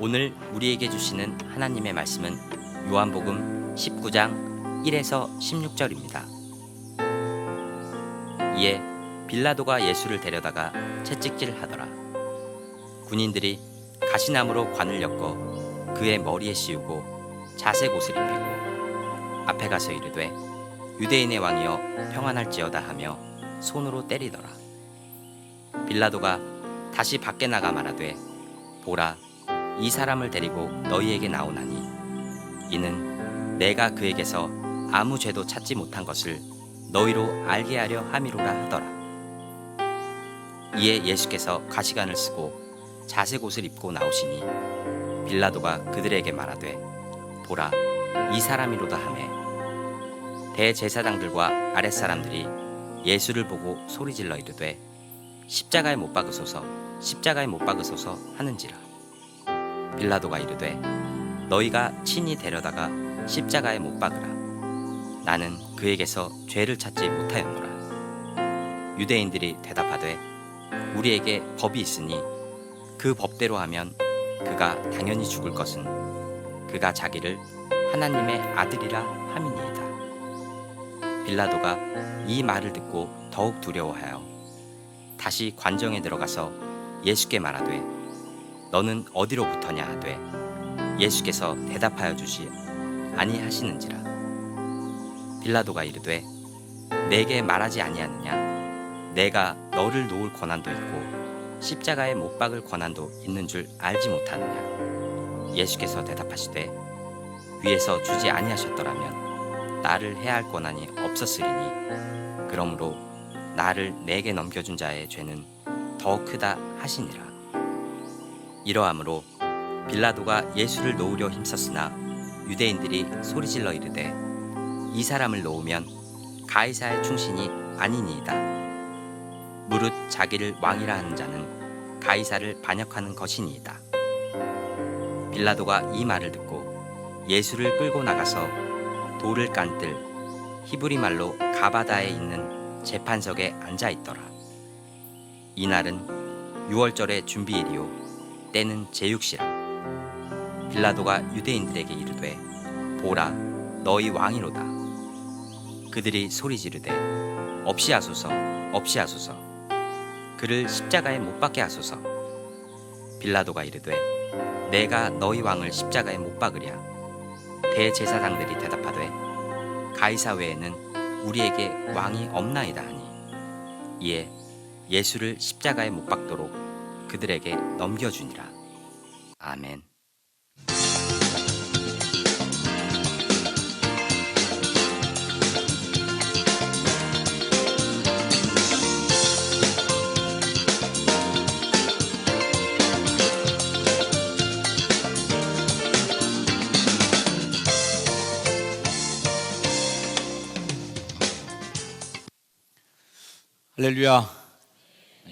오늘 우리에게 주시는 하나님의 말씀은 요한복음 19장 1에서 16절입니다. 이에 빌라도가 예수를 데려다가 채찍질을 하더라. 군인들이 가시나무로 관을 엮어 그의 머리에 씌우고 자색 옷을 입히고 앞에 가서 이르되 유대인의 왕이여 평안할지어다 하며 손으로 때리더라. 빌라도가 다시 밖에 나가 말하되 보라, 이 사람을 데리고 너희에게 나오나니 이는 내가 그에게서 아무 죄도 찾지 못한 것을 너희로 알게 하려 함이로라 하더라. 이에 예수께서 가시관을 쓰고 자색 옷을 입고 나오시니 빌라도가 그들에게 말하되 보라, 이 사람이로다 하매 대제사장들과 아랫사람들이 예수를 보고 소리질러 이르되 십자가에 못 박으소서, 십자가에 못 박으소서 하는지라. 빌라도가 이르되 너희가 친히 데려다가 십자가에 못 박으라. 나는 그에게서 죄를 찾지 못하였노라. 유대인들이 대답하되 우리에게 법이 있으니 그 법대로 하면 그가 당연히 죽을 것은 그가 자기를 하나님의 아들이라 함이니이다. 빌라도가 이 말을 듣고 더욱 두려워하여 다시 관정에 들어가서 예수께 말하되 너는 어디로부터냐 하되 예수께서 대답하여 주시 아니하시는지라. 빌라도가 이르되 내게 말하지 아니하느냐? 내가 너를 놓을 권한도 있고 십자가에 못 박을 권한도 있는 줄 알지 못하느냐? 예수께서 대답하시되 위에서 주지 아니하셨더라면 나를 해할 권한이 없었으리니 그러므로 나를 내게 넘겨준 자의 죄는 더 크다 하시니라. 이러함으로 빌라도가 예수를 놓으려 힘썼으나 유대인들이 소리질러 이르되 이 사람을 놓으면 가이사의 충신이 아니니이다. 무릇 자기를 왕이라 하는 자는 가이사를 반역하는 것이니이다. 빌라도가 이 말을 듣고 예수를 끌고 나가서 돌을 깐 뜰 히브리 말로 가바다에 있는 재판석에 앉아 있더라. 이날은 유월절의 준비일이요 때는 제육시라. 빌라도가 유대인들에게 이르되 보라, 너희 왕이로다. 그들이 소리 지르되 없이 하소서, 없이 하소서. 그를 십자가에 못 박게 하소서. 빌라도가 이르되 내가 너희 왕을 십자가에 못 박으랴. 대제사장들이 대답하되 가이사 외에는 우리에게 왕이 없나이다 하니 이에 예수를 십자가에 못 박도록 그들에게 넘겨주니라. 아멘. 할렐루야.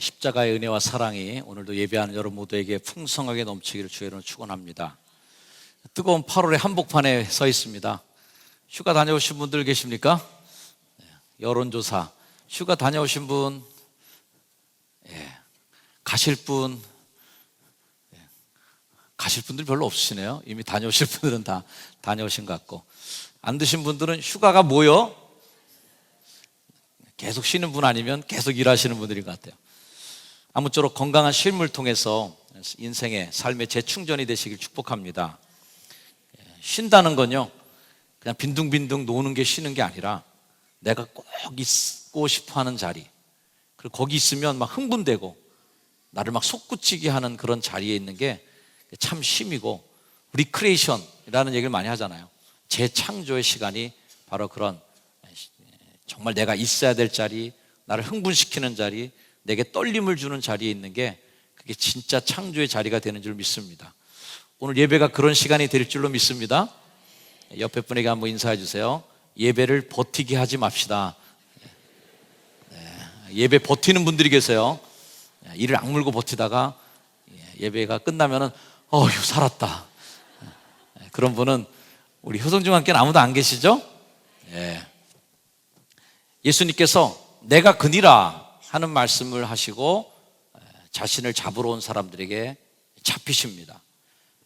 십자가의 은혜와 사랑이 오늘도 예배하는 여러분 모두에게 풍성하게 넘치기를 주의 이름으로 축원합니다. 뜨거운 8월의 한복판에 서 있습니다. 휴가 다녀오신 분들 계십니까? 여론조사 휴가 다녀오신 분, 가실 분, 가실 분들 별로 없으시네요. 이미 다녀오실 분들은 다 다녀오신 것 같고, 안 드신 분들은 휴가가 뭐요? 계속 쉬는 분 아니면 계속 일하시는 분들인 것 같아요. 아무쪼록 건강한 쉼을 통해서 인생의 삶의 재충전이 되시길 축복합니다. 쉰다는 건요, 그냥 빈둥빈둥 노는 게 쉬는 게 아니라 내가 꼭 있고 싶어 하는 자리, 그리고 거기 있으면 막 흥분되고 나를 막 솟구치게 하는 그런 자리에 있는 게 참 쉼이고, 리크리에이션이라는 얘기를 많이 하잖아요. 재창조의 시간이 바로 그런 정말 내가 있어야 될 자리, 나를 흥분시키는 자리, 내게 떨림을 주는 자리에 있는 게 그게 진짜 창조의 자리가 되는 줄 믿습니다. 오늘 예배가 그런 시간이 될 줄로 믿습니다. 옆에 분에게 한번 인사해 주세요. 예배를 버티게 하지 맙시다. 예배 버티는 분들이 계세요. 이를 악물고 버티다가 예배가 끝나면은 어휴 살았다. 그런 분은 우리 효성중학교는 아무도 안 계시죠? 예수님께서 내가 그니라 하는 말씀을 하시고 자신을 잡으러 온 사람들에게 잡히십니다.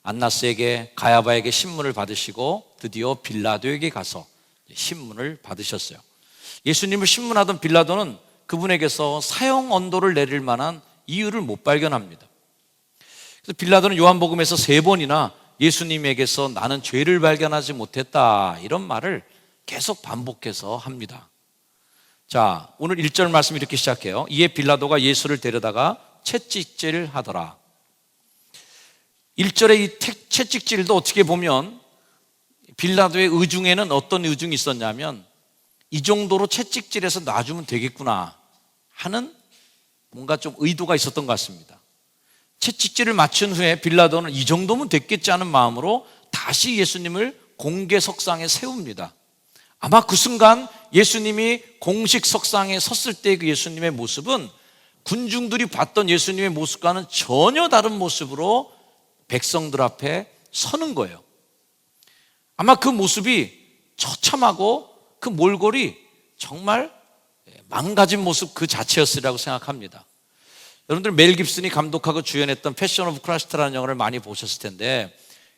안나스에게, 가야바에게 신문을 받으시고 드디어 빌라도에게 가서 신문을 받으셨어요. 예수님을 신문하던 빌라도는 그분에게서 사형 언도를 내릴 만한 이유를 못 발견합니다. 그래서 빌라도는 요한복음에서 3번이나 예수님에게서 나는 죄를 발견하지 못했다 이런 말을 계속 반복해서 합니다. 자, 오늘 1절 말씀 이렇게 시작해요. 이에 빌라도가 예수를 데려다가 채찍질을 하더라. 1절의 이 채찍질도 어떻게 보면 빌라도의 의중에는 어떤 의중이 있었냐면 이 정도로 채찍질해서 놔주면 되겠구나 하는 뭔가 좀 의도가 있었던 것 같습니다. 채찍질을 마친 후에 빌라도는 이 정도면 됐겠지 하는 마음으로 다시 예수님을 공개 석상에 세웁니다. 아마 그 순간 예수님이 공식 석상에 섰을 때 그 예수님의 모습은 군중들이 봤던 예수님의 모습과는 전혀 다른 모습으로 백성들 앞에 서는 거예요. 아마 그 모습이 처참하고 그 몰골이 정말 망가진 모습 그 자체였으리라고 생각합니다. 여러분들 멜 깁슨이 감독하고 주연했던 패션 오브 크라이스트라는 영화를 많이 보셨을 텐데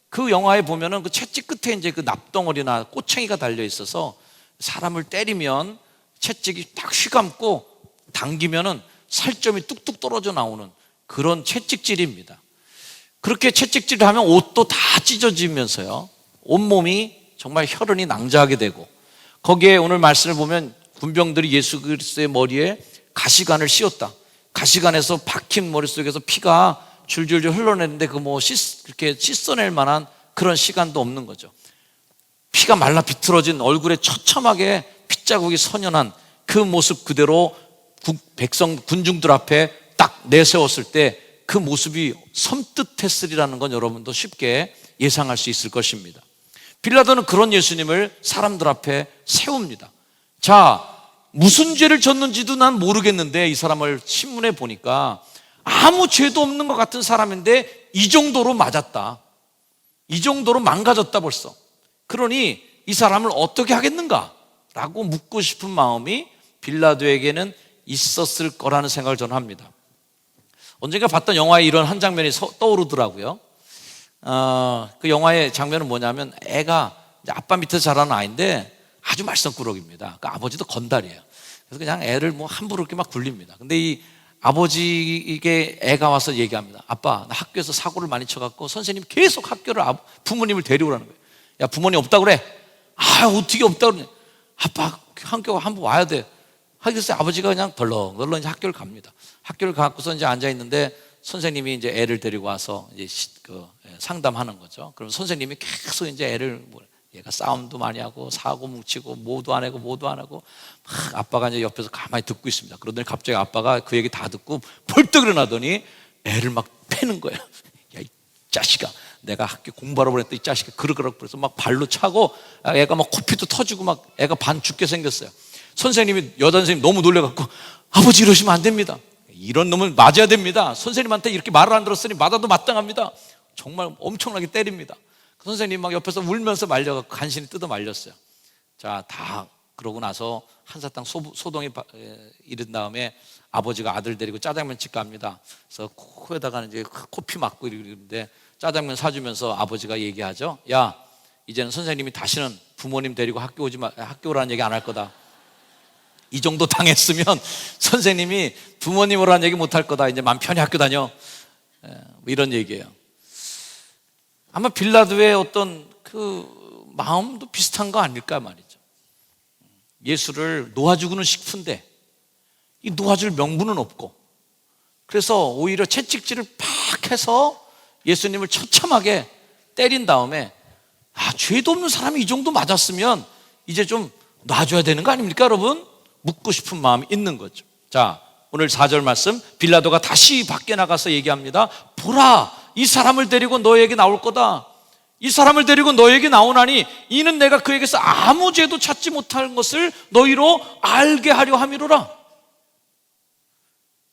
그 영화에 보면은 그 채찍 끝에 이제 그 납덩어리나 꼬챙이가 달려 있어서 사람을 때리면 채찍이 딱 휘감고 당기면은 살점이 뚝뚝 떨어져 나오는 그런 채찍질입니다. 그렇게 채찍질을 하면 옷도 다 찢어지면서요, 온몸이 정말 혈흔이 낭자하게 되고, 거기에 오늘 말씀을 보면 군병들이 예수 그리스도의 머리에 가시관을 씌웠다. 가시관에서 박힌 머릿속에서 피가 줄줄줄 흘러내는데 그렇게 씻어낼 만한 그런 시간도 없는 거죠. 피가 말라 비틀어진 얼굴에 처참하게 핏자국이 선연한 그 모습 그대로 백성 군중들 앞에 딱 내세웠을 때 그 모습이 섬뜩했으리라는 건 여러분도 쉽게 예상할 수 있을 것입니다. 빌라도는 그런 예수님을 사람들 앞에 세웁니다. 자, 무슨 죄를 졌는지도 난 모르겠는데 이 사람을 신문에 보니까 아무 죄도 없는 것 같은 사람인데 이 정도로 맞았다, 이 정도로 망가졌다 벌써. 그러니 이 사람을 어떻게 하겠는가 라고 묻고 싶은 마음이 빌라도에게는 있었을 거라는 생각을 저는 합니다. 언젠가 봤던 영화에 이런 한 장면이 떠오르더라고요. 그 영화의 장면은 뭐냐면 애가 아빠 밑에서 자라는 아이인데 아주 말썽꾸러기입니다. 그 아버지도 건달이에요. 그래서 그냥 애를 함부로 이렇게 막 굴립니다. 근데 이 아버지에게 애가 와서 얘기합니다. 아빠, 나 학교에서 사고를 많이 쳐갖고 선생님 계속 부모님을 데려오라는 거예요. 야, 부모님 없다 그래. 아, 어떻게 없다 그러냐. 아빠, 학교 한번 와야 돼. 그래서 아버지가 그냥 덜렁덜렁 이제 학교를 갑니다. 학교를 가고서 이제 앉아 있는데 선생님이 이제 애를 데리고 와서 이제 상담하는 거죠. 그럼 선생님이 계속 이제 얘가 싸움도 많이 하고 사고 뭉치고 뭐도 안 하고 막 아빠가 이제 옆에서 가만히 듣고 있습니다. 그러더니 갑자기 아빠가 그 얘기 다 듣고 벌떡 일어나더니 애를 막 패는 거예요. 야, 이 자식아, 내가 학교 공부하러 보냈더니 이 자식아 그러고 그래서 막 발로 차고 애가 막 코피도 터지고 막 애가 반 죽게 생겼어요. 선생님이, 여자 선생님 너무 놀래갖고 아버지 이러시면 안 됩니다. 이런 놈을 맞아야 됩니다. 선생님한테 이렇게 말을 안 들었으니 맞아도 마땅합니다. 정말 엄청나게 때립니다. 그 선생님 막 옆에서 울면서 말려갖고 간신히 뜯어 말렸어요. 자, 다 그러고 나서 한사탕 소동이 이른 다음에 아버지가 아들 데리고 짜장면집 갑니다. 그래서 코에다가 이제 코피 맞고 이러는데 짜장면 사주면서 아버지가 얘기하죠. 야, 이제는 선생님이 다시는 부모님 데리고 학교 오라는 얘기 안 할 거다. 이 정도 당했으면 선생님이 부모님 오라는 얘기 못 할 거다. 이제 마음 편히 학교 다녀. 이런 얘기예요. 아마 빌라도의 어떤 그 마음도 비슷한 거 아닐까 말이죠. 예수를 놓아주고는 싶은데 이 놓아줄 명분은 없고, 그래서 오히려 채찍질을 팍 해서 예수님을 처참하게 때린 다음에 죄도 없는 사람이 이 정도 맞았으면 이제 좀 놔줘야 되는 거 아닙니까 여러분? 묻고 싶은 마음이 있는 거죠. 자, 오늘 4절 말씀, 빌라도가 다시 밖에 나가서 얘기합니다. 보라, 이 사람을 데리고 너에게 나올 거다. 이 사람을 데리고 너에게 나오나니 이는 내가 그에게서 아무 죄도 찾지 못할 것을 너희로 알게 하려 함이로라.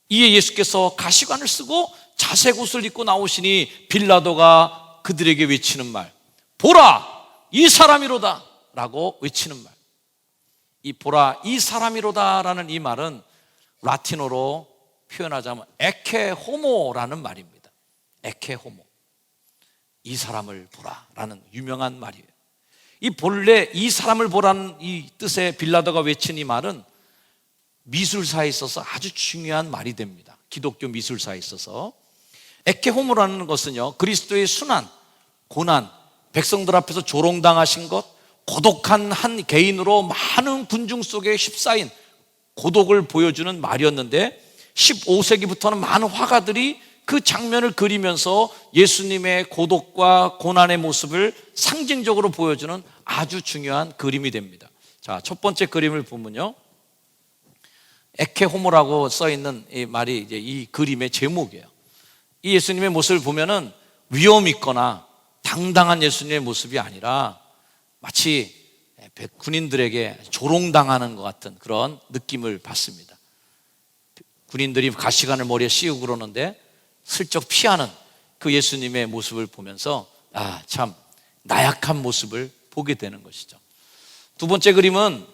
이에 예수께서 가시관을 쓰고 자색 옷을 입고 나오시니 빌라도가 그들에게 외치는 말, 보라, 이 사람이로다 라고 외치는 말. 이 보라, 이 사람이로다 라는 이 말은 라틴어로 표현하자면 에케 호모라는 말입니다. 에케 호모. 이 사람을 보라라는 유명한 말이에요. 이 본래 이 사람을 보라는 이 뜻의 빌라도가 외친 이 말은 미술사에 있어서 아주 중요한 말이 됩니다. 기독교 미술사에 있어서 에케호모라는 것은요, 그리스도의 순환, 고난, 백성들 앞에서 조롱당하신 것, 고독한 한 개인으로 많은 군중 속에 휩싸인 고독을 보여주는 말이었는데 15세기부터는 많은 화가들이 그 장면을 그리면서 예수님의 고독과 고난의 모습을 상징적으로 보여주는 아주 중요한 그림이 됩니다. 자, 첫 번째 그림을 보면요, 에케호모라고 써 있는 이 말이 이제 이 그림의 제목이에요. 이 예수님의 모습을 보면은 위험 있거나 당당한 예수님의 모습이 아니라 마치 군인들에게 조롱당하는 것 같은 그런 느낌을 받습니다. 군인들이 가시관을 머리에 씌우고 그러는데 슬쩍 피하는 그 예수님의 모습을 보면서 참 나약한 모습을 보게 되는 것이죠. 두 번째 그림은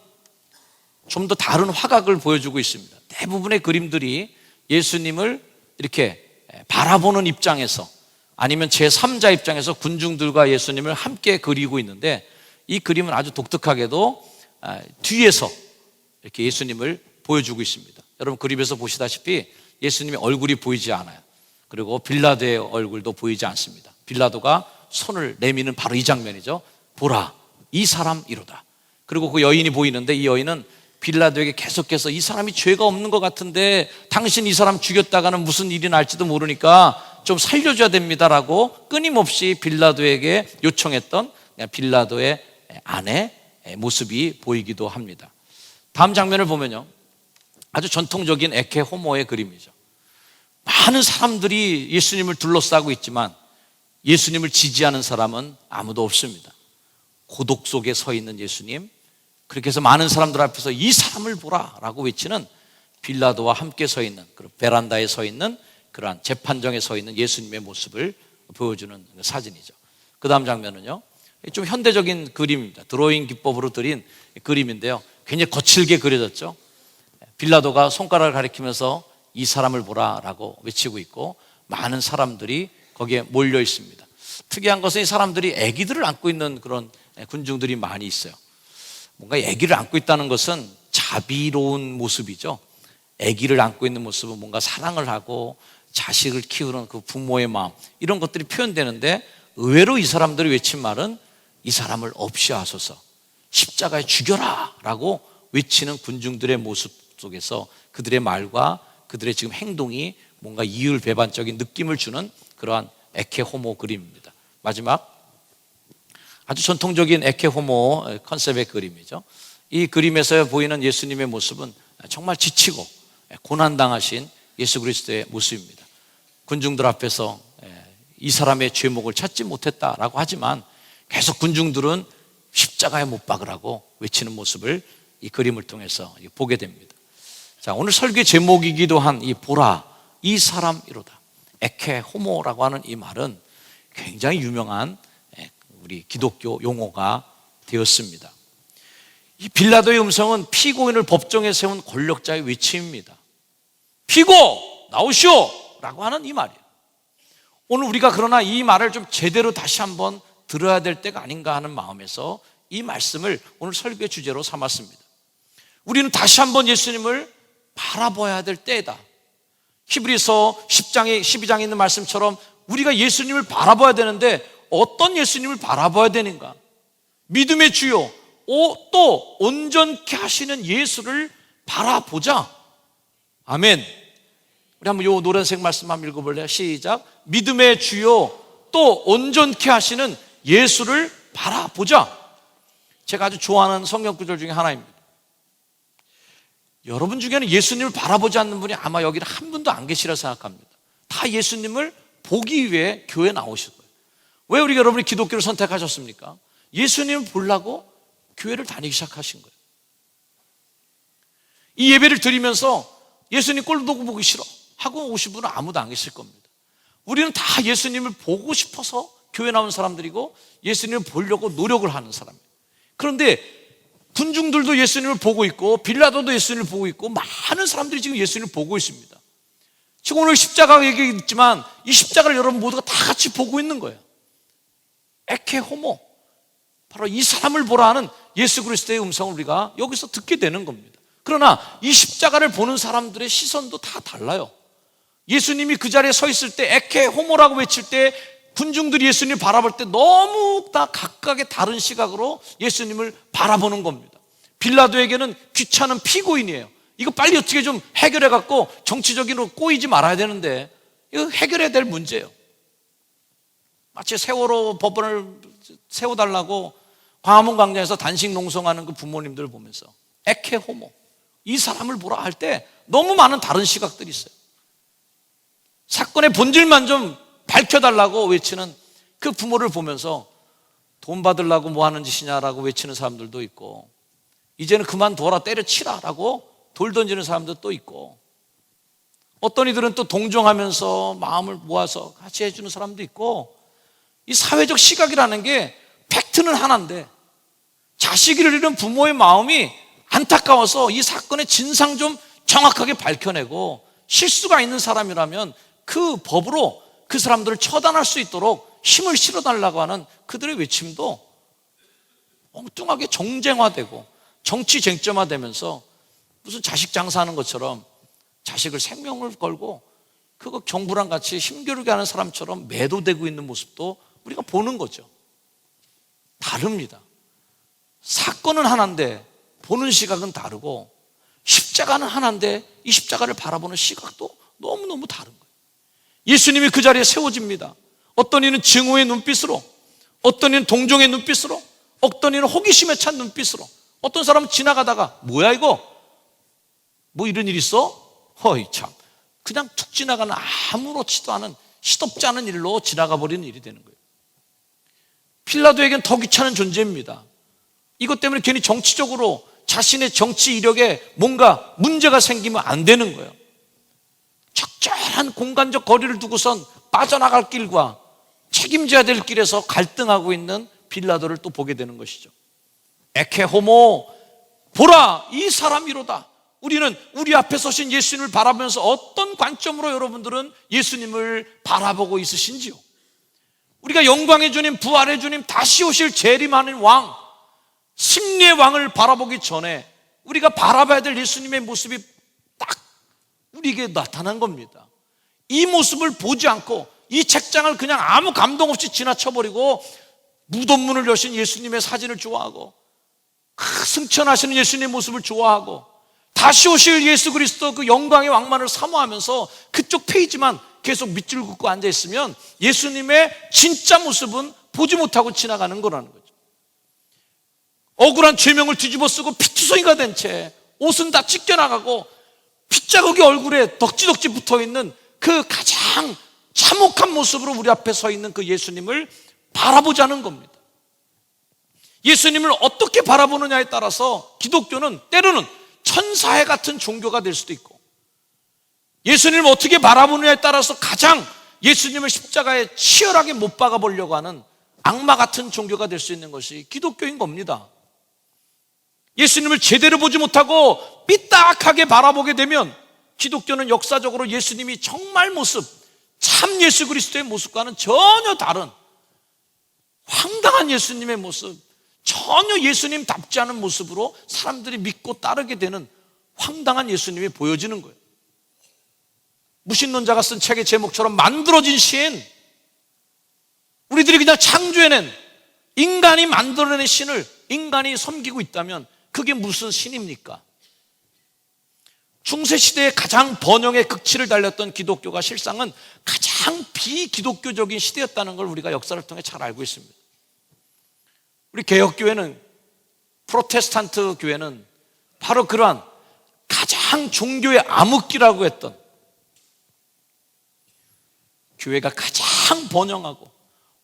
좀 더 다른 화각을 보여주고 있습니다. 대부분의 그림들이 예수님을 이렇게 바라보는 입장에서 아니면 제3자 입장에서 군중들과 예수님을 함께 그리고 있는데 이 그림은 아주 독특하게도 뒤에서 이렇게 예수님을 보여주고 있습니다. 여러분 그림에서 보시다시피 예수님의 얼굴이 보이지 않아요. 그리고 빌라도의 얼굴도 보이지 않습니다. 빌라도가 손을 내미는 바로 이 장면이죠. 보라, 이 사람 이로다. 그리고 그 여인이 보이는데 이 여인은 빌라도에게 계속해서 이 사람이 죄가 없는 것 같은데 당신 이 사람 죽였다가는 무슨 일이 날지도 모르니까 좀 살려줘야 됩니다라고 끊임없이 빌라도에게 요청했던 빌라도의 아내 모습이 보이기도 합니다. 다음 장면을 보면요, 아주 전통적인 에케호모의 그림이죠. 많은 사람들이 예수님을 둘러싸고 있지만 예수님을 지지하는 사람은 아무도 없습니다. 고독 속에 서 있는 예수님, 그렇게 해서 많은 사람들 앞에서 이 사람을 보라라고 외치는 빌라도와 함께 서 있는, 베란다에 서 있는 그러한 재판정에 서 있는 예수님의 모습을 보여주는 사진이죠. 그 다음 장면은요, 좀 현대적인 그림입니다. 드로잉 기법으로 그린 그림인데요, 굉장히 거칠게 그려졌죠. 빌라도가 손가락을 가리키면서 이 사람을 보라라고 외치고 있고 많은 사람들이 거기에 몰려 있습니다. 특이한 것은 이 사람들이 아기들을 안고 있는 그런 군중들이 많이 있어요. 뭔가 아기를 안고 있다는 것은 자비로운 모습이죠. 아기를 안고 있는 모습은 뭔가 사랑을 하고 자식을 키우는 그 부모의 마음, 이런 것들이 표현되는데 의외로 이 사람들이 외친 말은 이 사람을 없이 하소서, 십자가에 죽여라 라고 외치는 군중들의 모습 속에서 그들의 말과 그들의 지금 행동이 뭔가 이율배반적인 느낌을 주는 그러한 에케호모 그림입니다. 마지막 아주 전통적인 에케호모 컨셉의 그림이죠. 이 그림에서 보이는 예수님의 모습은 정말 지치고 고난당하신 예수 그리스도의 모습입니다. 군중들 앞에서 이 사람의 죄목을 찾지 못했다라고 하지만 계속 군중들은 십자가에 못 박으라고 외치는 모습을 이 그림을 통해서 보게 됩니다. 자, 오늘 설교의 제목이기도 한 이 보라, 이 사람 이로다, 에케호모라고 하는 이 말은 굉장히 유명한 우리 기독교 용어가 되었습니다. 이 빌라도의 음성은 피고인을 법정에 세운 권력자의 외침입니다. 피고 나오시오 라고 하는 이 말이에요. 오늘 우리가 그러나 이 말을 좀 제대로 다시 한번 들어야 될 때가 아닌가 하는 마음에서 이 말씀을 오늘 설교의 주제로 삼았습니다. 우리는 다시 한번 예수님을 바라봐야 될 때다. 히브리서 12장에 있는 말씀처럼 우리가 예수님을 바라봐야 되는데 어떤 예수님을 바라봐야 되는가? 믿음의 주요, 또 온전케 하시는 예수를 바라보자. 아멘. 우리 한번 요 노란색 말씀 한번 읽어볼래요? 시작. 믿음의 주요, 또 온전케 하시는 예수를 바라보자. 제가 아주 좋아하는 성경 구절 중에 하나입니다. 여러분 중에는 예수님을 바라보지 않는 분이 아마 여기는 한 분도 안 계시라 생각합니다. 다 예수님을 보기 위해 교회에 나오실 거예요. 왜 우리 여러분이 기독교를 선택하셨습니까? 예수님을 보려고 교회를 다니기 시작하신 거예요. 이 예배를 드리면서 예수님 꼴도 보기 싫어 하고 오신 분은 아무도 안 계실 겁니다. 우리는 다 예수님을 보고 싶어서 교회 나온 사람들이고 예수님을 보려고 노력을 하는 사람이에요. 그런데 군중들도 예수님을 보고 있고 빌라도도 예수님을 보고 있고 많은 사람들이 지금 예수님을 보고 있습니다. 지금 오늘 십자가 얘기했지만 이 십자가를 여러분 모두가 다 같이 보고 있는 거예요. 에케 호모, 바로 이 사람을 보라 하는 예수 그리스도의 음성을 우리가 여기서 듣게 되는 겁니다. 그러나 이 십자가를 보는 사람들의 시선도 다 달라요. 예수님이 그 자리에 서 있을 때 에케 호모라고 외칠 때 군중들이 예수님을 바라볼 때 너무 다 각각의 다른 시각으로 예수님을 바라보는 겁니다. 빌라도에게는 귀찮은 피고인이에요. 이거 빨리 어떻게 좀 해결해 갖고 정치적으로 꼬이지 말아야 되는데 이거 해결해야 될 문제예요. 마치 세월호 법원을 세워달라고 광화문 광장에서 단식 농성하는 그 부모님들을 보면서 에케 호모, 이 사람을 보라 할 때 너무 많은 다른 시각들이 있어요. 사건의 본질만 좀 밝혀달라고 외치는 그 부모를 보면서 돈 받으려고 뭐 하는 짓이냐라고 외치는 사람들도 있고, 이제는 그만둬라, 때려치라라고 돌 던지는 사람도 또 있고, 어떤 이들은 또 동정하면서 마음을 모아서 같이 해주는 사람도 있고, 이 사회적 시각이라는 게 팩트는 하나인데 자식을 잃은 부모의 마음이 안타까워서 이 사건의 진상 좀 정확하게 밝혀내고, 실수가 있는 사람이라면 그 법으로 그 사람들을 처단할 수 있도록 힘을 실어달라고 하는 그들의 외침도 엉뚱하게 정쟁화되고 정치 쟁점화되면서 무슨 자식 장사하는 것처럼 자식을 생명을 걸고 그거 정부랑 같이 힘겨루게 하는 사람처럼 매도되고 있는 모습도 우리가 보는 거죠. 다릅니다. 사건은 하나인데 보는 시각은 다르고, 십자가는 하나인데 이 십자가를 바라보는 시각도 너무너무 다른 거예요. 예수님이 그 자리에 세워집니다. 어떤 이는 증오의 눈빛으로, 어떤 이는 동정의 눈빛으로, 어떤 이는 호기심에 찬 눈빛으로, 어떤 사람은 지나가다가 뭐야 이거? 뭐 이런 일 있어? 허이 참, 그냥 툭 지나가는 아무렇지도 않은 시덥지 않은 일로 지나가 버리는 일이 되는 거예요. 필라도에겐 더 귀찮은 존재입니다. 이것 때문에 괜히 정치적으로 자신의 정치 이력에 뭔가 문제가 생기면 안 되는 거예요. 적절한 공간적 거리를 두고선 빠져나갈 길과 책임져야 될 길에서 갈등하고 있는 빌라도를 또 보게 되는 것이죠. 에케 호모, 보라 이 사람이로다. 우리는 우리 앞에 서신 예수님을 바라보면서 어떤 관점으로 여러분들은 예수님을 바라보고 있으신지요? 우리가 영광의 주님, 부활의 주님, 다시 오실 재림하는 왕, 승리의 왕을 바라보기 전에 우리가 바라봐야 될 예수님의 모습이 딱 우리에게 나타난 겁니다. 이 모습을 보지 않고 이 책장을 그냥 아무 감동 없이 지나쳐버리고 무덤문을 여신 예수님의 사진을 좋아하고 승천하시는 예수님의 모습을 좋아하고 다시 오실 예수 그리스도 그 영광의 왕만을 사모하면서 그쪽 페이지만 계속 밑줄 긋고 앉아있으면 예수님의 진짜 모습은 보지 못하고 지나가는 거라는 거죠. 억울한 죄명을 뒤집어 쓰고 피투성이가 된 채 옷은 다 찢겨나가고 핏자국이 얼굴에 덕지덕지 붙어있는 그 가장 참혹한 모습으로 우리 앞에 서 있는 그 예수님을 바라보자는 겁니다. 예수님을 어떻게 바라보느냐에 따라서 기독교는 때로는 천사의 같은 종교가 될 수도 있고, 예수님을 어떻게 바라보느냐에 따라서 가장 예수님을 십자가에 치열하게 못 박아 보려고 하는 악마 같은 종교가 될 수 있는 것이 기독교인 겁니다. 예수님을 제대로 보지 못하고 삐딱하게 바라보게 되면 기독교는 역사적으로 예수님이 정말 모습, 참 예수 그리스도의 모습과는 전혀 다른 황당한 예수님의 모습, 전혀 예수님답지 않은 모습으로 사람들이 믿고 따르게 되는 황당한 예수님이 보여지는 거예요. 무신론자가 쓴 책의 제목처럼 만들어진 신, 우리들이 그냥 창조해낸, 인간이 만들어낸 신을 인간이 섬기고 있다면 그게 무슨 신입니까? 중세시대에 가장 번영의 극치를 달렸던 기독교가 실상은 가장 비기독교적인 시대였다는 걸 우리가 역사를 통해 잘 알고 있습니다. 우리 개혁교회는, 프로테스탄트 교회는 바로 그러한 가장 종교의 암흑기라고 했던, 교회가 가장 번영하고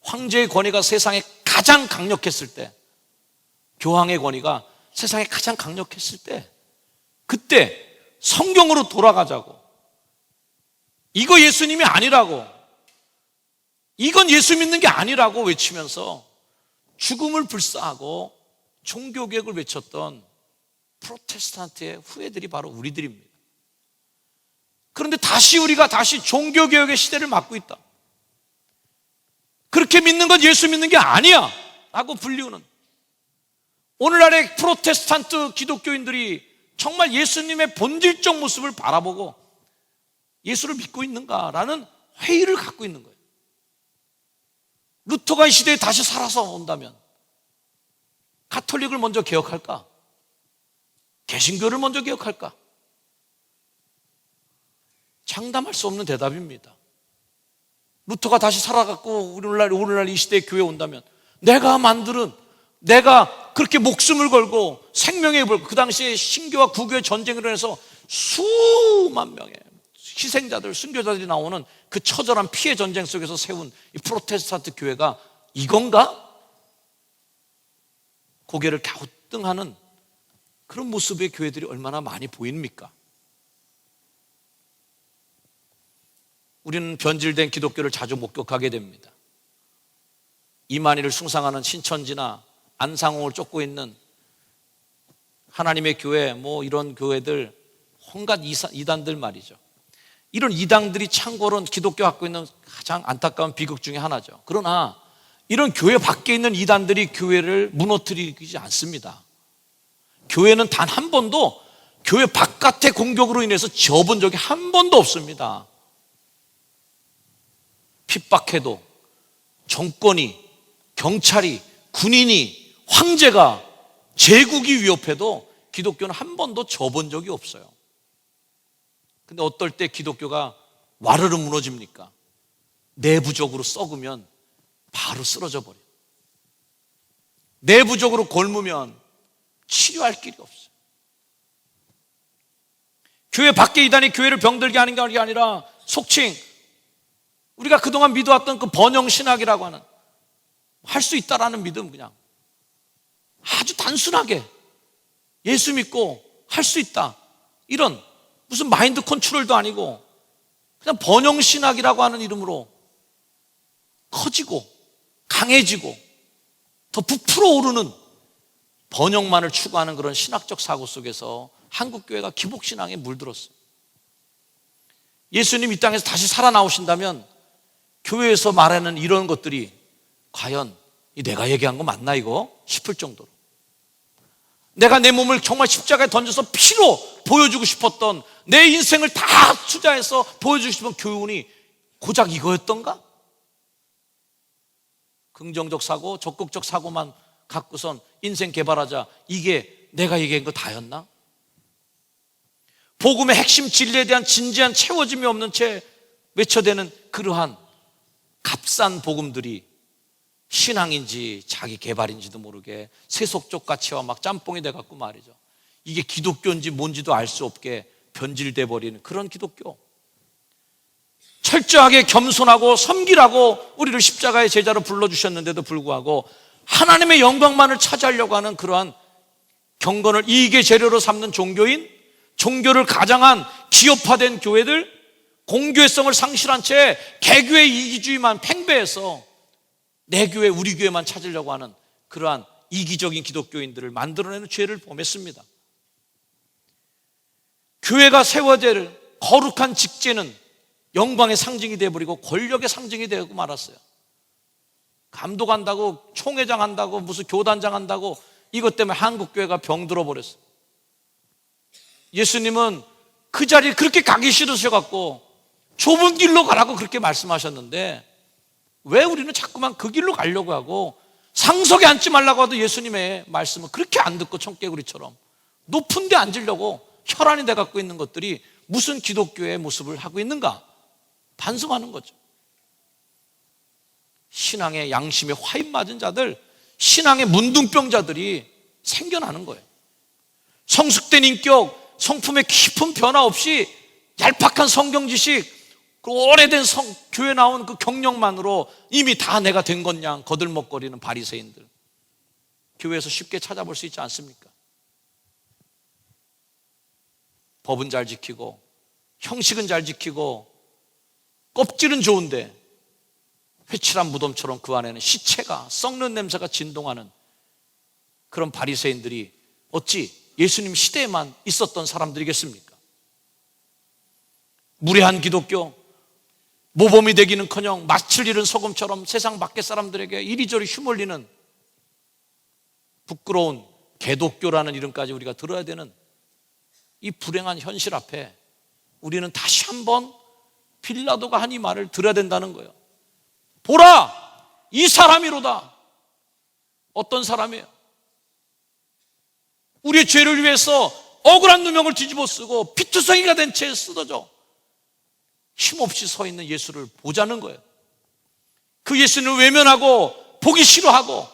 황제의 권위가 세상에 가장 강력했을 때, 교황의 권위가 세상에 가장 강력했을 때, 그때 성경으로 돌아가자고, 이거 예수님이 아니라고, 이건 예수 믿는 게 아니라고 외치면서 죽음을 불사하고 종교개혁을 외쳤던 프로테스탄트의 후예들이 바로 우리들입니다. 그런데 다시 우리가 다시 종교개혁의 시대를 맞고 있다. 그렇게 믿는 건 예수 믿는 게 아니야 라고 불리우는, 오늘날의 프로테스탄트 기독교인들이 정말 예수님의 본질적 모습을 바라보고 예수를 믿고 있는가라는 회의를 갖고 있는 거예요. 루터가 이 시대에 다시 살아서 온다면 가톨릭을 먼저 개혁할까? 개신교를 먼저 개혁할까? 장담할 수 없는 대답입니다. 루터가 다시 살아갖고 오늘날 이 시대에 교회에 온다면 내가 그렇게 목숨을 걸고 생명의 걸고, 그 당시에 신교와 구교의 전쟁으로 인해서 수만 명의 희생자들, 순교자들이 나오는 그 처절한 피해 전쟁 속에서 세운 이 프로테스탄트 교회가 이건가? 고개를 갸우뚱하는 그런 모습의 교회들이 얼마나 많이 보입니까? 우리는 변질된 기독교를 자주 목격하게 됩니다. 이만희를 숭상하는 신천지나 안상홍을 쫓고 있는 하나님의 교회, 이런 교회들, 온갖 이단들 말이죠. 이런 이단들이 참고로는 기독교가 갖고 있는 가장 안타까운 비극 중에 하나죠. 그러나 이런 교회 밖에 있는 이단들이 교회를 무너뜨리지 않습니다. 교회는 단 한 번도 교회 바깥의 공격으로 인해서 지어본 적이 한 번도 없습니다. 핍박해도 정권이, 경찰이, 군인이, 황제가, 제국이 위협해도 기독교는 한 번도 져본 적이 없어요. 근데 어떨 때 기독교가 와르르 무너집니까? 내부적으로 썩으면 바로 쓰러져 버려요. 내부적으로 곪으면 치료할 길이 없어요. 교회 밖에 이단이 교회를 병들게 하는 게 아니라 속칭 우리가 그동안 믿어왔던 그 번영신학이라고 하는, 할 수 있다라는 믿음, 그냥 아주 단순하게 예수 믿고 할 수 있다, 이런 무슨 마인드 컨트롤도 아니고 그냥 번영신학이라고 하는 이름으로 커지고 강해지고 더 부풀어 오르는 번영만을 추구하는 그런 신학적 사고 속에서 한국교회가 기복신앙에 물들었어요. 예수님 이 땅에서 다시 살아나오신다면 교회에서 말하는 이런 것들이 과연 내가 얘기한 거 맞나 이거 싶을 정도로, 내가 내 몸을 정말 십자가에 던져서 피로 보여주고 싶었던, 내 인생을 다 투자해서 보여주고 싶은 교훈이 고작 이거였던가? 긍정적 사고, 적극적 사고만 갖고선 인생 개발하자, 이게 내가 얘기한 거 다였나? 복음의 핵심 진리에 대한 진지한 채워짐이 없는 채 외쳐대는 그러한 값싼 복음들이 신앙인지 자기 개발인지도 모르게 세속적 가치와 막 짬뽕이 돼갖고 말이죠, 이게 기독교인지 뭔지도 알 수 없게 변질돼 버리는 그런 기독교. 철저하게 겸손하고 섬기라고 우리를 십자가의 제자로 불러주셨는데도 불구하고 하나님의 영광만을 차지하려고 하는 그러한 경건을 이익의 재료로 삼는 종교인, 종교를 가장한 기업화된 교회들, 공교회성을 상실한 채 개교의 이기주의만 팽배해서 내 교회, 우리 교회만 찾으려고 하는 그러한 이기적인 기독교인들을 만들어내는 죄를 범했습니다. 교회가 세워질 거룩한 직제는 영광의 상징이 되어버리고 권력의 상징이 되고 말았어요. 감독한다고, 총회장 한다고, 무슨 교단장 한다고, 이것 때문에 한국교회가 병들어 버렸어요. 예수님은 그 자리에 그렇게 가기 싫으셔갖고 좁은 길로 가라고 그렇게 말씀하셨는데, 왜 우리는 자꾸만 그 길로 가려고 하고 상석에 앉지 말라고 하도 예수님의 말씀을 그렇게 안 듣고 청개구리처럼 높은 데 앉으려고 혈안이 돼 갖고 있는 것들이 무슨 기독교의 모습을 하고 있는가 반성하는 거죠. 신앙의 양심에 화인 맞은 자들, 신앙의 문둥병자들이 생겨나는 거예요. 성숙된 인격, 성품의 깊은 변화 없이 얄팍한 성경 지식, 그 오래된 교회 나온 그 경력만으로 이미 다 내가 된 것냥 거들먹거리는 바리새인들, 교회에서 쉽게 찾아볼 수 있지 않습니까? 법은 잘 지키고 형식은 잘 지키고 껍질은 좋은데 회칠한 무덤처럼 그 안에는 시체가, 썩는 냄새가 진동하는 그런 바리새인들이 어찌 예수님 시대에만 있었던 사람들이겠습니까? 무례한 기독교, 모범이 되기는커녕 마칠 잃은 소금처럼 세상 밖의 사람들에게 이리저리 휘몰리는 부끄러운 개독교라는 이름까지 우리가 들어야 되는 이 불행한 현실 앞에 우리는 다시 한번 빌라도가 한 이 말을 들어야 된다는 거예요. 보라, 이 사람이로다. 어떤 사람이에요? 우리의 죄를 위해서 억울한 누명을 뒤집어 쓰고 피투성이가 된 채 쓰러져 힘없이 서 있는 예수를 보자는 거예요. 그 예수를 외면하고 보기 싫어하고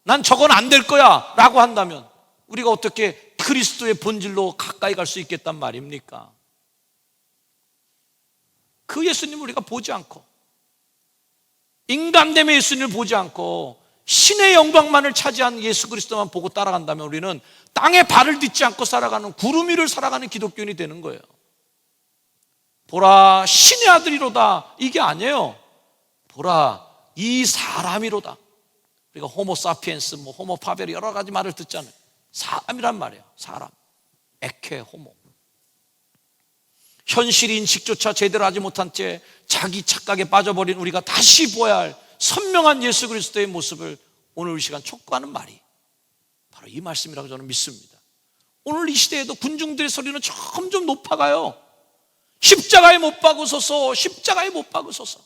난 저건 안 될 거야 라고 한다면 우리가 어떻게 그리스도의 본질로 가까이 갈 수 있겠단 말입니까? 그 예수님을 우리가 보지 않고 인간됨의 예수님을 보지 않고 신의 영광만을 차지한 예수 그리스도만 보고 따라간다면 우리는 땅에 발을 딛지 않고 살아가는 구름 위를 살아가는 기독교인이 되는 거예요. 보라, 신의 아들이로다, 이게 아니에요. 보라, 이 사람이로다. 우리가 호모 사피엔스, 호모 파베르 여러 가지 말을 듣잖아요. 사람이란 말이에요. 사람, 에케 호모. 현실 인식조차 제대로 하지 못한 채 자기 착각에 빠져버린 우리가 다시 보아야 할 선명한 예수 그리스도의 모습을 오늘 이 시간 촉구하는 말이 바로 이 말씀이라고 저는 믿습니다. 오늘 이 시대에도 군중들의 소리는 점점 높아가요. 십자가에 못 박으소서, 십자가에 못 박으소서,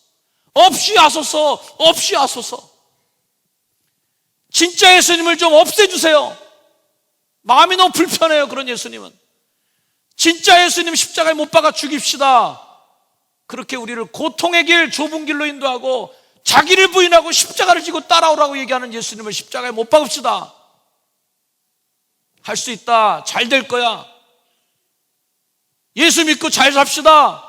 없이 하소서, 없이 하소서. 진짜 예수님을 좀 없애주세요. 마음이 너무 불편해요. 그런 예수님은 진짜 예수님 십자가에 못 박아 죽입시다. 그렇게 우리를 고통의 길, 좁은 길로 인도하고 자기를 부인하고 십자가를 지고 따라오라고 얘기하는 예수님을 십자가에 못 박읍시다. 할 수 있다, 잘 될 거야, 예수 믿고 잘 삽시다,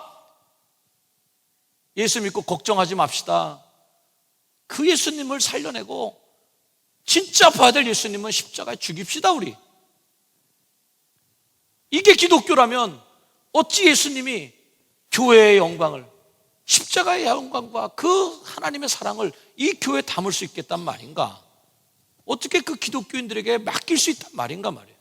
예수 믿고 걱정하지 맙시다. 그 예수님을 살려내고 진짜 봐야 될 예수님은 십자가에 죽입시다. 우리 이게 기독교라면 어찌 예수님이 교회의 영광을, 십자가의 영광과 그 하나님의 사랑을 이 교회에 담을 수 있겠단 말인가? 어떻게 그 기독교인들에게 맡길 수 있단 말인가 말이에요.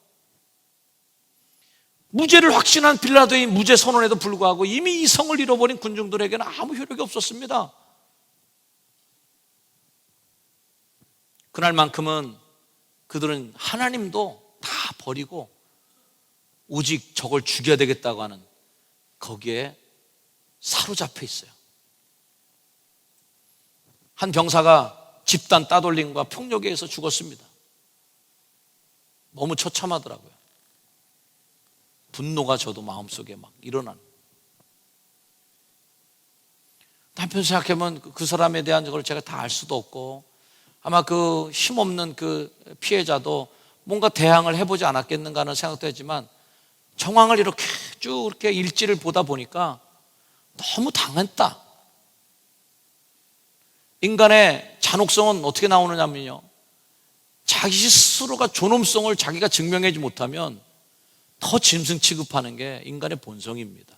무죄를 확신한 빌라도의 무죄 선언에도 불구하고 이미 이 성을 잃어버린 군중들에게는 아무 효력이 없었습니다. 그날만큼은 그들은 하나님도 다 버리고 오직 저걸 죽여야 되겠다고 하는 거기에 사로잡혀 있어요. 한 병사가 집단 따돌림과 폭력에 의해서 죽었습니다. 너무 처참하더라고요. 분노가 저도 마음속에 막 일어나는. 한편 생각해보면 그 사람에 대한 걸 제가 다 알 수도 없고 아마 그 힘없는 그 피해자도 뭔가 대항을 해보지 않았겠는가 하는 생각도 했지만 정황을 이렇게 쭉 이렇게 일지를 보다 보니까 너무 당했다. 인간의 잔혹성은 어떻게 나오느냐면요, 자기 스스로가 존엄성을 자기가 증명하지 못하면 더 짐승 취급하는 게 인간의 본성입니다.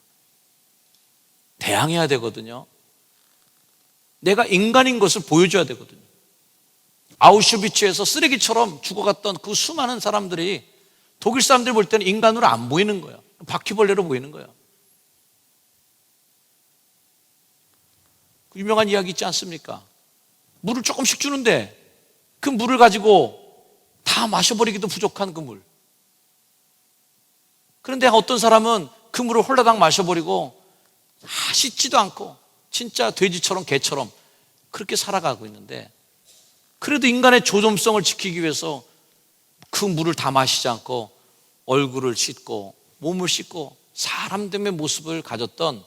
대항해야 되거든요. 내가 인간인 것을 보여줘야 되거든요. 아우슈비츠에서 쓰레기처럼 죽어갔던 그 수많은 사람들이 독일 사람들이 볼 때는 인간으로 안 보이는 거예요. 바퀴벌레로 보이는 거예요. 유명한 이야기 있지 않습니까? 물을 조금씩 주는데 그 물을 가지고 다 마셔버리기도 부족한 그 물. 그런데 어떤 사람은 그 물을 홀라당 마셔버리고 씻지도 않고 진짜 돼지처럼 개처럼 그렇게 살아가고 있는데, 그래도 인간의 존엄성을 지키기 위해서 그 물을 다 마시지 않고 얼굴을 씻고 몸을 씻고 사람됨의 모습을 가졌던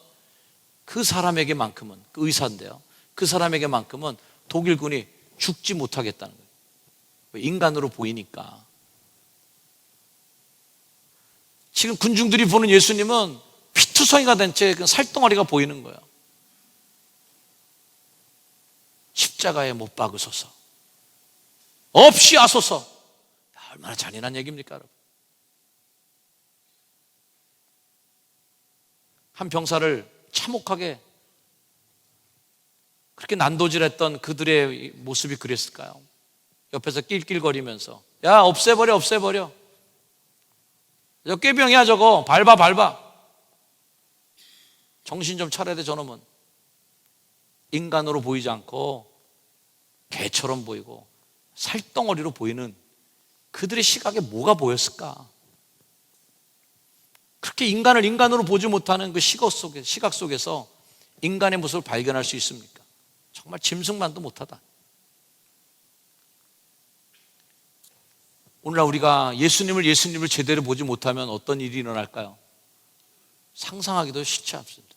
그 사람에게만큼은, 그 의사인데요, 그 사람에게만큼은 독일군이 죽지 못하겠다는 거예요. 인간으로 보이니까. 지금 군중들이 보는 예수님은 피투성이가 된 채 살덩어리가 보이는 거예요. 십자가에 못 박으소서, 없이 하소서. 얼마나 잔인한 얘기입니까, 여러분? 한 병사를 참혹하게 그렇게 난도질했던 그들의 모습이 그랬을까요? 옆에서 낄낄거리면서 야, 없애버려, 없애버려. 저 꾀병이야 저거, 밟아. 정신 좀 차려야 돼 저놈은. 인간으로 보이지 않고 개처럼 보이고 살덩어리로 보이는 그들의 시각에 뭐가 보였을까? 그렇게 인간을 인간으로 보지 못하는 그 시각 속에서 인간의 모습을 발견할 수 있습니까? 정말 짐승만도 못하다. 오늘날 우리가 예수님을 제대로 보지 못하면 어떤 일이 일어날까요? 상상하기도 쉽지 않습니다.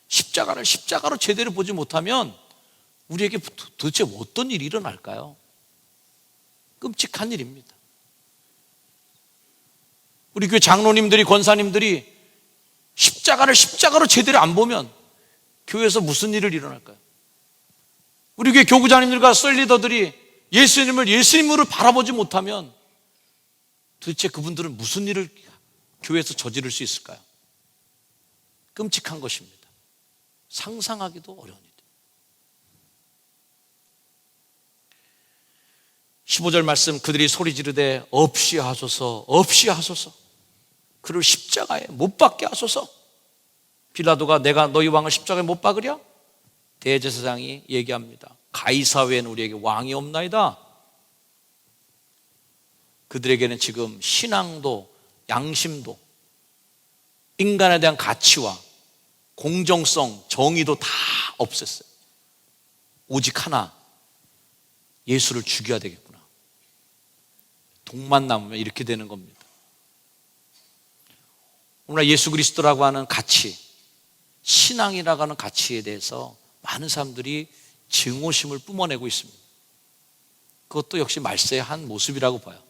십자가로 제대로 보지 못하면 우리에게 도대체 어떤 일이 일어날까요? 끔찍한 일입니다. 우리 교회 장로님들이, 권사님들이 십자가로 제대로 안 보면 교회에서 무슨 일을 일어날까요? 우리 교회 교구장님들과 셀리더들이 예수님으로 바라보지 못하면 도대체 그분들은 무슨 일을 교회에서 저지를 수 있을까요? 끔찍한 것입니다. 상상하기도 어려운 일. 15절 말씀, 그들이 소리 지르되 없이 하소서, 없이 하소서, 그를 십자가에 못 박게 하소서. 빌라도가 내가 너희 왕을 십자가에 못 박으랴? 대제사장이 얘기합니다. 가이사 외에는 우리에게 왕이 없나이다. 그들에게는 지금 신앙도 양심도 인간에 대한 가치와 공정성, 정의도 다 없앴어요. 오직 하나, 예수를 죽여야 되겠구나. 독만 남으면 이렇게 되는 겁니다. 오늘 예수 그리스도라고 하는 가치, 신앙이라고 하는 가치에 대해서 많은 사람들이 증오심을 뿜어내고 있습니다. 그것도 역시 말세의 한 모습이라고 봐요.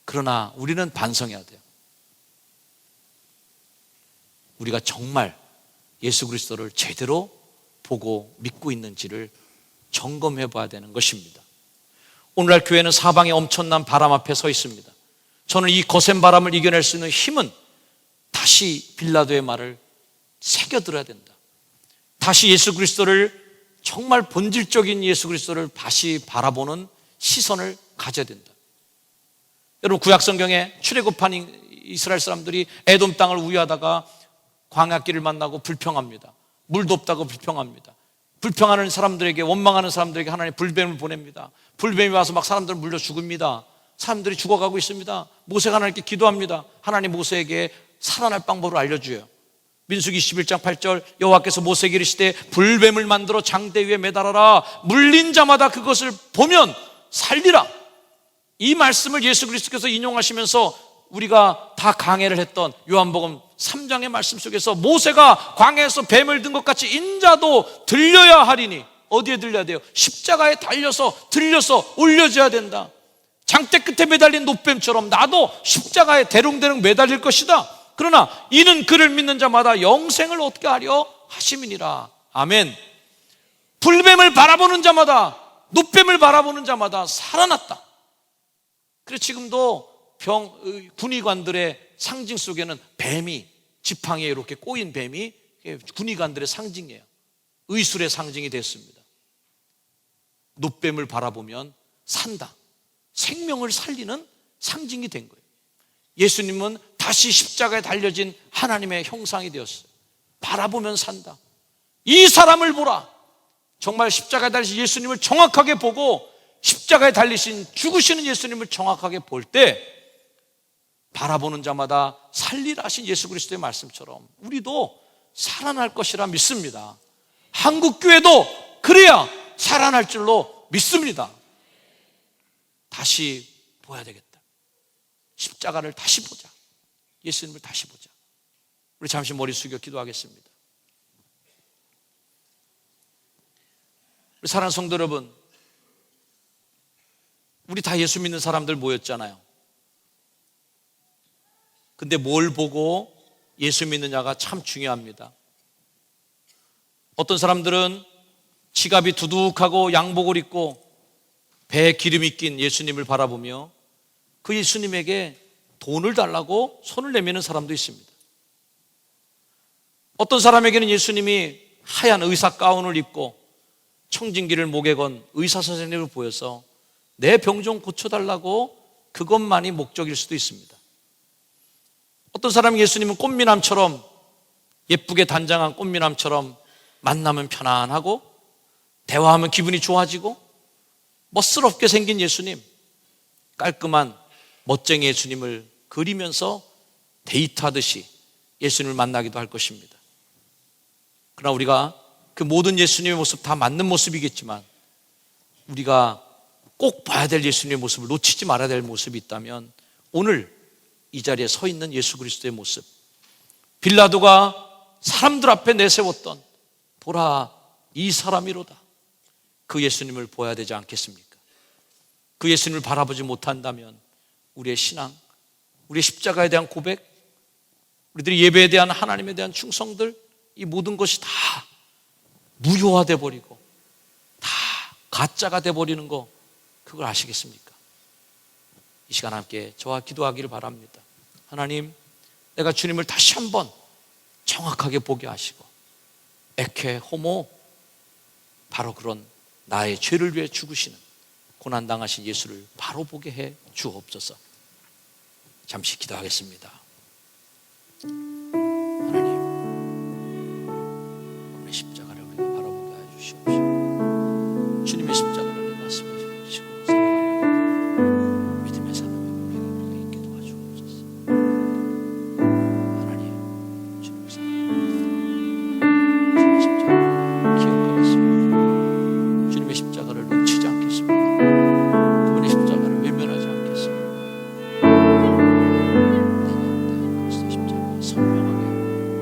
그러나 우리는 반성해야 돼요. 우리가 정말 예수 그리스도를 제대로 보고 믿고 있는지를 점검해 봐야 되는 것입니다. 오늘날 교회는 사방에 엄청난 바람 앞에 서 있습니다. 저는 이 거센 바람을 이겨낼 수 있는 힘은 다시 빌라도의 말을 새겨들어야 된다. 다시 예수 그리스도를, 정말 본질적인 예수 그리스도를 다시 바라보는 시선을 가져야 된다. 여러분, 구약성경에 출애굽한 이스라엘 사람들이 에돔 땅을 우회하다가 광야길을 만나고 불평합니다. 물도 없다고 불평합니다. 불평하는 사람들에게, 원망하는 사람들에게 하나님 불뱀을 보냅니다. 불뱀이 와서 막 사람들을 물려 죽입니다. 사람들이 죽어가고 있습니다. 모세가 하나님께 기도합니다. 하나님 모세에게 살아날 방법을 알려줘요. 민수기 21장 8절, 여호와께서 모세에게 이르시되 불뱀을 만들어 장대 위에 매달아라. 물린 자마다 그것을 보면 살리라. 이 말씀을 예수 그리스도께서 인용하시면서 우리가 다 강해를 했던 요한복음 3장의 말씀 속에서 모세가 광야에서 뱀을 든 것 같이 인자도 들려야 하리니, 어디에 들려야 돼요? 십자가에 달려서 들려서 올려져야 된다. 장대 끝에 매달린 노뱀처럼 나도 십자가에 대롱대롱 매달릴 것이다. 그러나 이는 그를 믿는 자마다 영생을 얻게 하려 하심이니라. 아멘. 불뱀을 바라보는 자마다, 노뱀을 바라보는 자마다 살아났다. 그래서 지금도 군의관들의 상징 속에는 뱀이, 지팡이에 이렇게 꼬인 뱀이 군의관들의 상징이에요. 의술의 상징이 됐습니다. 노뱀을 바라보면 산다. 생명을 살리는 상징이 된 거예요. 예수님은 다시 십자가에 달려진 하나님의 형상이 되었어요. 바라보면 산다. 이 사람을 보라. 정말 십자가에 달리신 예수님을 정확하게 보고 십자가에 달리신 죽으시는 예수님을 정확하게 볼 때 바라보는 자마다 살리라 하신 예수 그리스도의 말씀처럼 우리도 살아날 것이라 믿습니다. 한국교회도 그래야 살아날 줄로 믿습니다. 다시 보야 되겠다. 십자가를 다시 보자. 예수님을 다시 보자. 우리 잠시 머리 숙여 기도하겠습니다. 우리 사랑하는 성도 여러분, 우리 다 예수 믿는 사람들 모였잖아요. 근데 뭘 보고 예수 믿느냐가 참 중요합니다. 어떤 사람들은 지갑이 두둑하고 양복을 입고 배에 기름이 낀 예수님을 바라보며 그 예수님에게 돈을 달라고 손을 내미는 사람도 있습니다. 어떤 사람에게는 예수님이 하얀 의사 가운을 입고 청진기를 목에 건 의사 선생님을 보여서 내 병 좀 고쳐달라고 그것만이 목적일 수도 있습니다. 어떤 사람은 예수님은 꽃미남처럼, 예쁘게 단장한 꽃미남처럼 만나면 편안하고 대화하면 기분이 좋아지고 멋스럽게 생긴 예수님, 깔끔한 멋쟁이 예수님을 그리면서 데이트하듯이 예수님을 만나기도 할 것입니다. 그러나 우리가 그 모든 예수님의 모습 다 맞는 모습이겠지만 우리가 꼭 봐야 될 예수님의 모습을 놓치지 말아야 될 모습이 있다면 오늘 이 자리에 서 있는 예수 그리스도의 모습, 빌라도가 사람들 앞에 내세웠던 보라 이 사람이로다, 그 예수님을 보아야 되지 않겠습니까? 그 예수님을 바라보지 못한다면 우리의 신앙, 우리의 십자가에 대한 고백, 우리들의 예배에 대한 하나님에 대한 충성들, 이 모든 것이 다 무효화돼 버리고 다 가짜가 돼 버리는 거, 그걸 아시겠습니까? 이 시간 함께 저와 기도하기를 바랍니다. 하나님, 내가 주님을 다시 한번 정확하게 보게 하시고 에케 호모, 바로 그런 나의 죄를 위해 죽으시는 고난당하신 예수를 바로 보게 해 주옵소서. 잠시 기도하겠습니다. 하나님, 오늘 십자가를 우리가 바라보게 해 주시옵시고 주님의 십자가를 말씀하시고 살아가는 믿음의 삶을 우리가 있게 도와주옵소서. 하나님, 주님의 주님의 십자가를 기억하겠습니다. 주님의 십자가를 놓치지 않겠습니다. 그분의 십자가를 외면하지 않겠습니다. 선명하게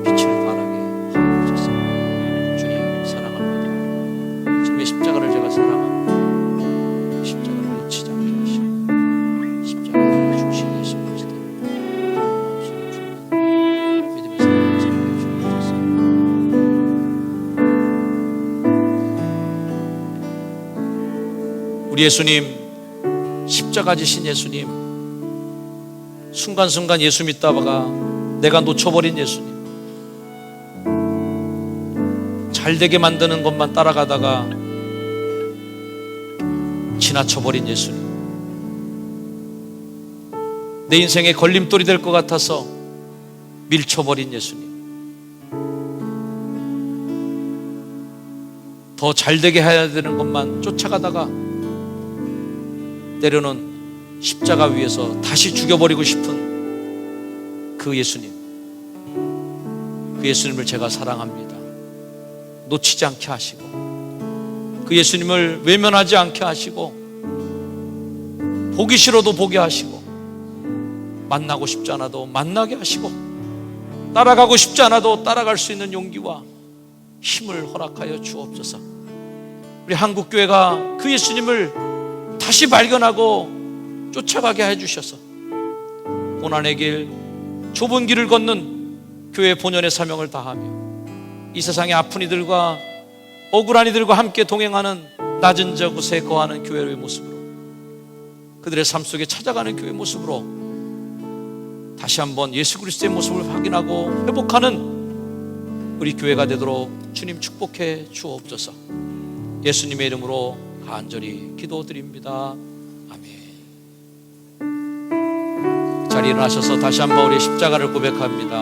빛을 발하게 하옵소서. 주님 사랑합니다. 주님의 십자가를 제가 사랑합니다. 십자가를 놓치지 않게 하시고 십자가를 주신 예수 그리스도를 믿음의 삶을 살게 주옵소서. 우리 예수님, 십자가 지신 예수님, 순간순간 예수 믿다가 내가 놓쳐버린 예수님, 잘되게 만드는 것만 따라가다가 지나쳐버린 예수님, 내 인생에 걸림돌이 될 것 같아서 밀쳐버린 예수님, 더 잘되게 해야 되는 것만 쫓아가다가 때로는 십자가 위에서 다시 죽여버리고 싶은 그 예수님, 그 예수님을 제가 사랑합니다. 놓치지 않게 하시고 그 예수님을 외면하지 않게 하시고 보기 싫어도 보게 하시고 만나고 싶지 않아도 만나게 하시고 따라가고 싶지 않아도 따라갈 수 있는 용기와 힘을 허락하여 주옵소서. 우리 한국교회가 그 예수님을 다시 발견하고 쫓아가게 해주셔서 고난의 길, 좁은 길을 걷는 교회 본연의 사명을 다하며 이 세상의 아픈 이들과 억울한 이들과 함께 동행하는 낮은 저곳에 거하는 교회의 모습으로, 그들의 삶 속에 찾아가는 교회의 모습으로 다시 한번 예수 그리스도의 모습을 확인하고 회복하는 우리 교회가 되도록 주님 축복해 주옵소서. 예수님의 이름으로 간절히 기도드립니다. 아멘. 자리에 일어나셔서 다시 한번 우리의 십자가를 고백합니다.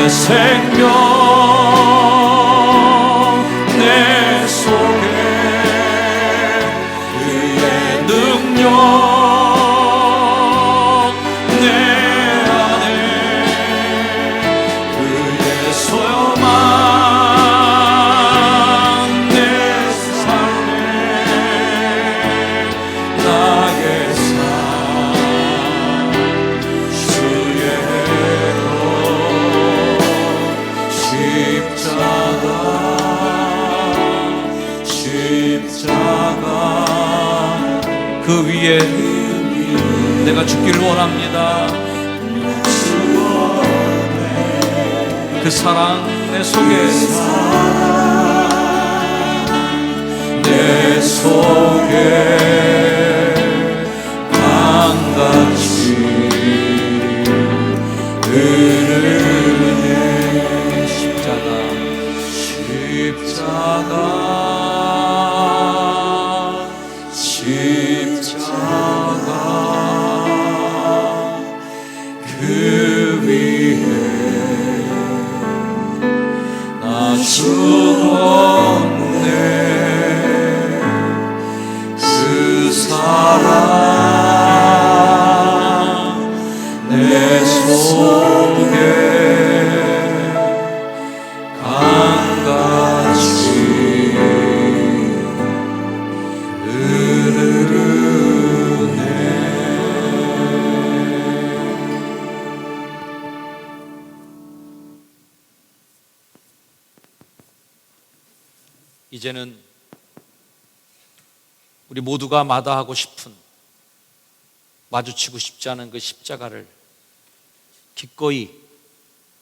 생명 내 그 위에 내가 죽기를 원합니다. 그 사랑 내 속에 강같이 흐르네. 십자가 그 위에 나 죽었네. 그 사랑 내 속에 강같이 이제는 우리 모두가 마다하고 싶은, 마주치고 싶지 않은 그 십자가를 기꺼이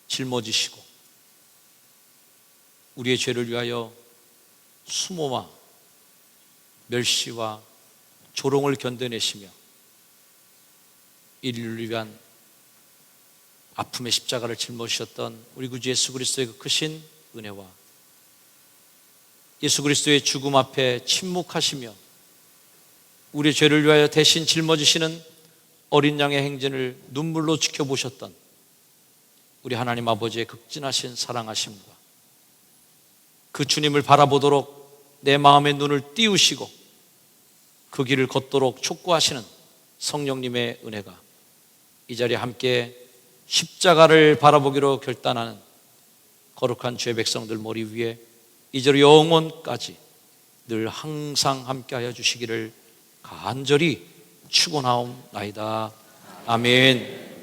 짊어지시고 우리의 죄를 위하여 수모와 멸시와 조롱을 견뎌내시며 인류를 위한 아픔의 십자가를 짊어지셨던 우리 구주 예수 그리스도의 그 크신 은혜와 예수 그리스도의 죽음 앞에 침묵하시며 우리의 죄를 위하여 대신 짊어지시는 어린 양의 행진을 눈물로 지켜보셨던 우리 하나님 아버지의 극진하신 사랑하심과 그 주님을 바라보도록 내 마음의 눈을 띄우시고 그 길을 걷도록 촉구하시는 성령님의 은혜가 이 자리에 함께 십자가를 바라보기로 결단하는 거룩한 주의 백성들 머리 위에 이제로 영원까지 늘 항상 함께하여 주시기를 간절히 축원하옵나이다. 아멘.